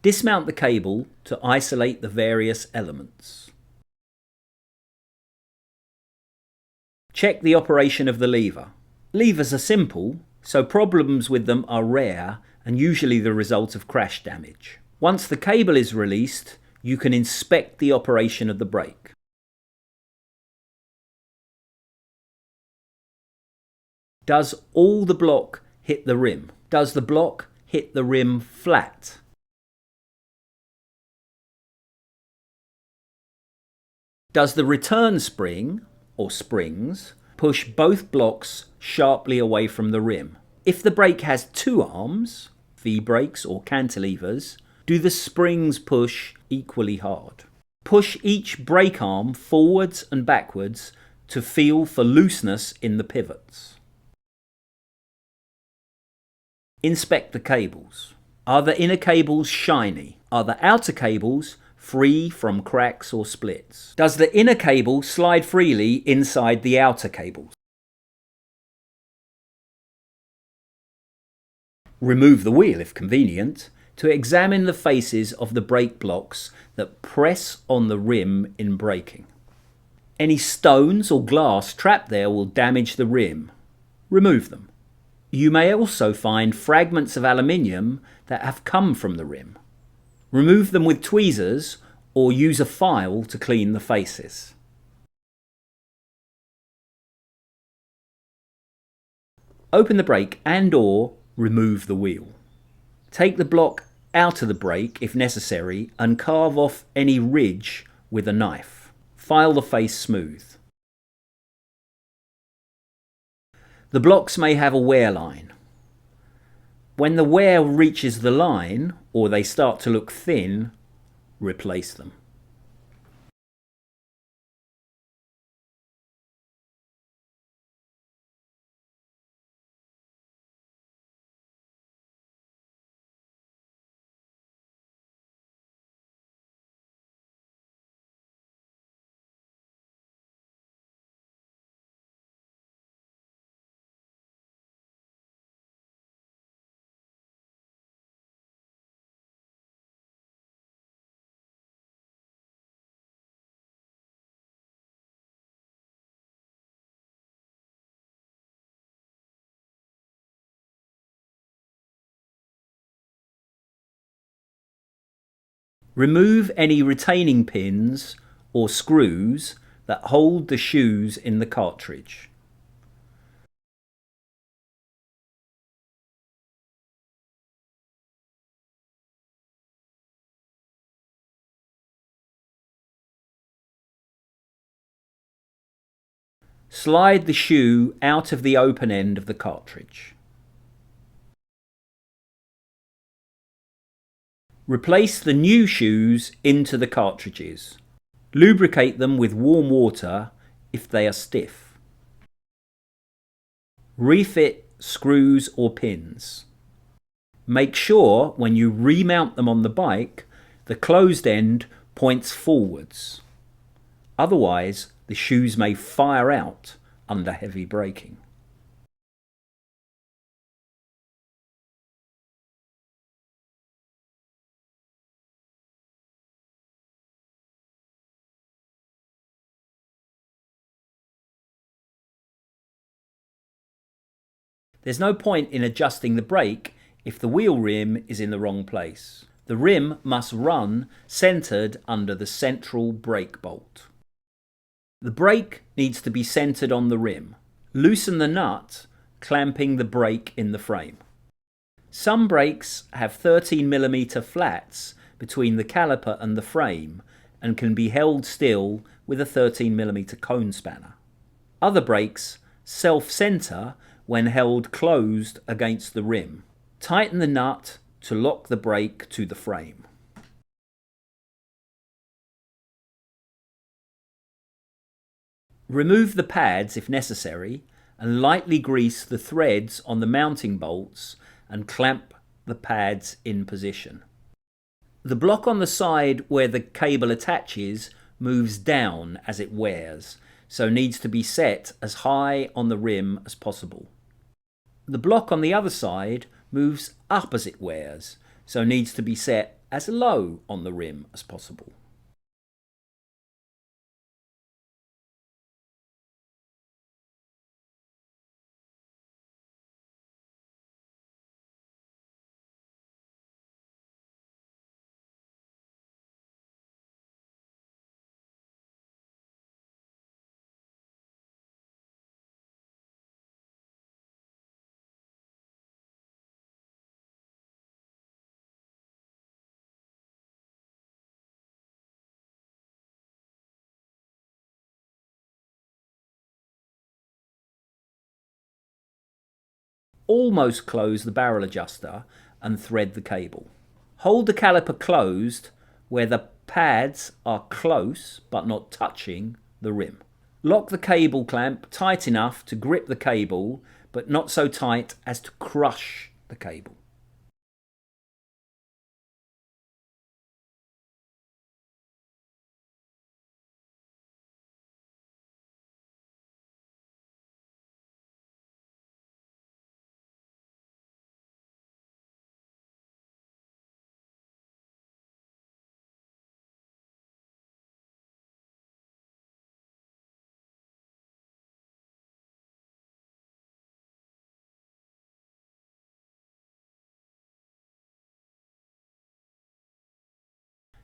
Dismount the cable to isolate the various elements. Check the operation of the lever. Levers are simple, so problems with them are rare and usually the result of crash damage. Once the cable is released, you can inspect the operation of the brake. Does all the block hit the rim? Does the block hit the rim flat? Does the return spring, or springs, push both blocks sharply away from the rim? If the brake has two arms, V-brakes or cantilevers, do the springs push equally hard? Push each brake arm forwards and backwards to feel for looseness in the pivots. Inspect the cables. Are the inner cables shiny? Are the outer cables free from cracks or splits? Does the inner cable slide freely inside the outer cables? Remove the wheel if convenient to examine the faces of the brake blocks that press on the rim in braking. Any stones or glass trapped there will damage the rim. Remove them. You may also find fragments of aluminium that have come from the rim. Remove them with tweezers or use a file to clean the faces. Open the brake and/or remove the wheel. Take the block out of the brake if necessary and carve off any ridge with a knife. File the face smooth. The blocks may have a wear line. When the wear reaches the line or they start to look thin, replace them. Remove any retaining pins or screws that hold the shoes in the cartridge. Slide the shoe out of the open end of the cartridge. Replace the new shoes into the cartridges. Lubricate them with warm water if they are stiff. Refit screws or pins. Make sure when you remount them on the bike, the closed end points forwards. Otherwise, the shoes may fire out under heavy braking. There's no point in adjusting the brake if the wheel rim is in the wrong place. The rim must run centered under the central brake bolt. The brake needs to be centered on the rim. Loosen the nut, clamping the brake in the frame. Some brakes have 13mm flats between the caliper and the frame and can be held still with a 13mm cone spanner. Other brakes self-center when held closed against the rim. Tighten the nut to lock the brake to the frame. Remove the pads if necessary and lightly grease the threads on the mounting bolts and clamp the pads in position. The block on the side where the cable attaches moves down as it wears, so needs to be set as high on the rim as possible. The block on the other side moves up as it wears, so needs to be set as low on the rim as possible. Almost close the barrel adjuster and thread the cable. Hold the caliper closed where the pads are close but not touching the rim. Lock the cable clamp tight enough to grip the cable, but not so tight as to crush the cable.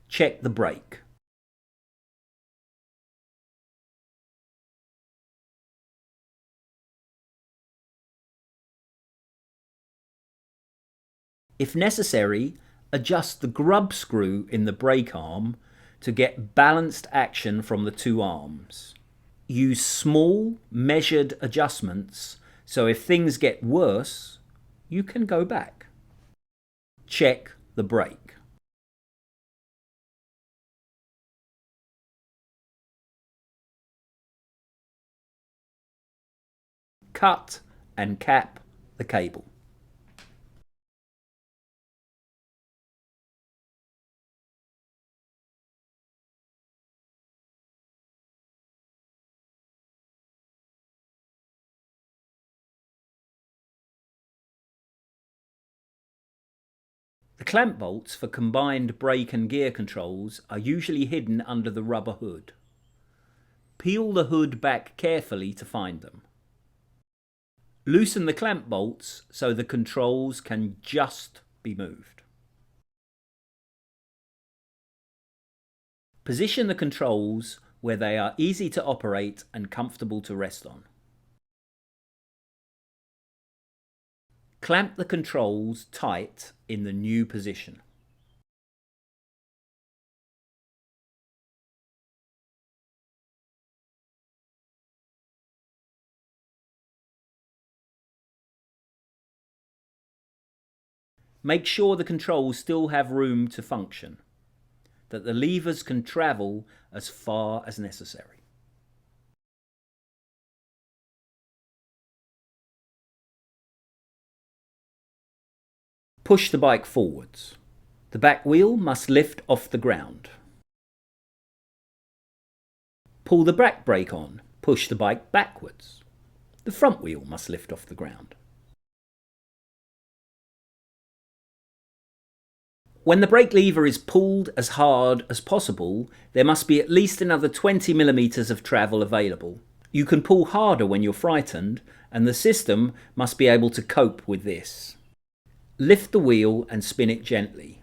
Check the brake. If necessary, adjust the grub screw in the brake arm to get balanced action from the two arms. Use small, measured adjustments so if things get worse, you can go back. Check the brake. Cut and cap the cable. The clamp bolts for combined brake and gear controls are usually hidden under the rubber hood. Peel the hood back carefully to find them. Loosen the clamp bolts so the controls can just be moved. Position the controls where they are easy to operate and comfortable to rest on. Clamp the controls tight in the new position. Make sure the controls still have room to function, that the levers can travel as far as necessary. Push the bike forwards. The back wheel must lift off the ground. Pull the back brake on. Push the bike backwards. The front wheel must lift off the ground. When the brake lever is pulled as hard as possible, there must be at least another 20 millimeters of travel available. You can pull harder when you're frightened, and the system must be able to cope with this. Lift the wheel and spin it gently.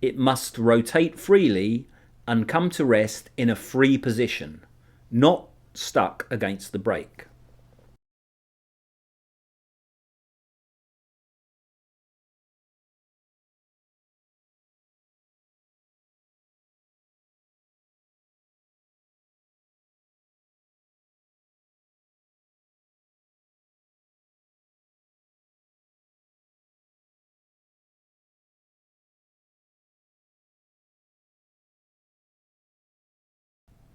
It must rotate freely and come to rest in a free position, not stuck against the brake.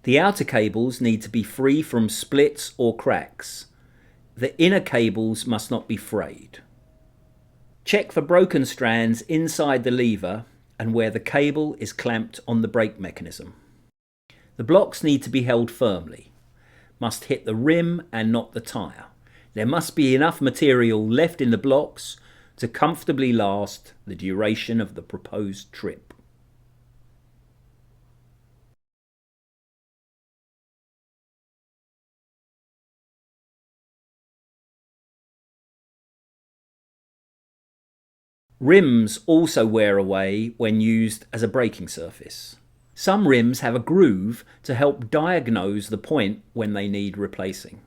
The outer cables need to be free from splits or cracks. The inner cables must not be frayed. Check for broken strands inside the lever and where the cable is clamped on the brake mechanism. The blocks need to be held firmly, must hit the rim and not the tyre. There must be enough material left in the blocks to comfortably last the duration of the proposed trip. Rims also wear away when used as a braking surface. Some rims have a groove to help diagnose the point when they need replacing.